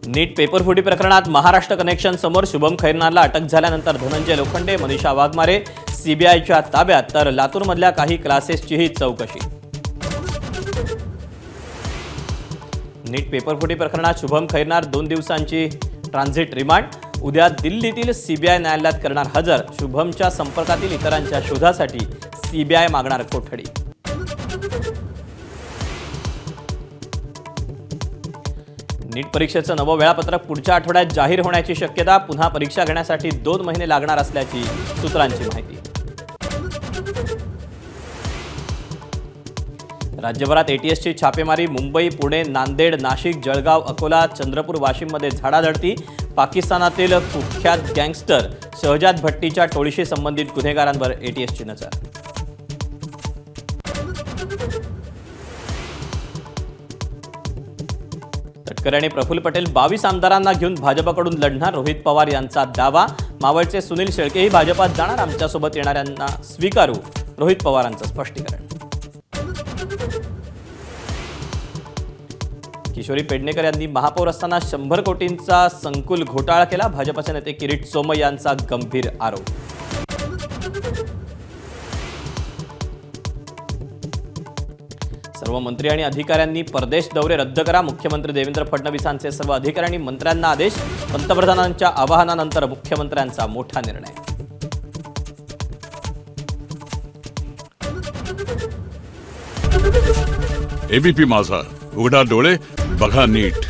नीट पेपरफुटी प्रकरणात महाराष्ट्र कनेक्शन समोर शुभम खैरनारला अटक झाल्यानंतर धनंजय लोखंडे, मनीषा वाघमारे सीबीआयच्या ताब्यात, तर लातूरमधल्या काही क्लासेसचीही चौकशी. नीट पेपरफुटी प्रकरणात शुभम खैरनार 2 दिवसांची ट्रान्झिट रिमांड. उद्या दिल्लीतील सीबीआय न्यायालयात करणार हजर. शुभमच्या संपर्कातील इतरांच्या शोधासाठी सीबीआय मागणार कोठडी. नीट परीक्षेचं नवं वेळापत्रक पुढच्या आठवड्यात जाहीर होण्याची शक्यता. पुन्हा परीक्षा घेण्यासाठी 2 महिने लागणार असल्याची सूत्रांची माहिती. राज्यभरात एटीएसची छापेमारी. मुंबई, पुणे, नांदेड, नाशिक, जळगाव, अकोला, चंद्रपूर, वाशिममध्ये झाडाझडती. पाकिस्तानातील कुख्यात गँगस्टर शहजाद भट्टीच्या टोळीशी संबंधित गुन्हेगारांवर एटीएसची नजर. तटकरे आणि प्रफुल्ल पटेल 22 आमदारांना घेऊन भाजपकडून लढणार. रोहित पवार यांचा दावा. मावळचे सुनील शेळकेही भाजपात जाणार. आमच्यासोबत येणाऱ्यांना स्वीकारू, रोहित पवारांचं स्पष्टीकरण. किशोरी पेडणेकर यांनी महापौर असताना 100 कोटींचा संकुल घोटाळा केला. भाजपचे नेते किरीट सोमय्या यांचा गंभीर आरोप. सर्व मंत्री आणि अधिकाऱ्यांनी परदेश दौरे रद्द करा. मुख्यमंत्री देवेंद्र फडणवीसांचे सर्व अधिकारी आणि मंत्र्यांना आदेश. पंतप्रधानांच्या आवाहनानंतर मुख्यमंत्र्यांचा मोठा निर्णय. एबीपी माझा, उघडा डोळे बघा नीट.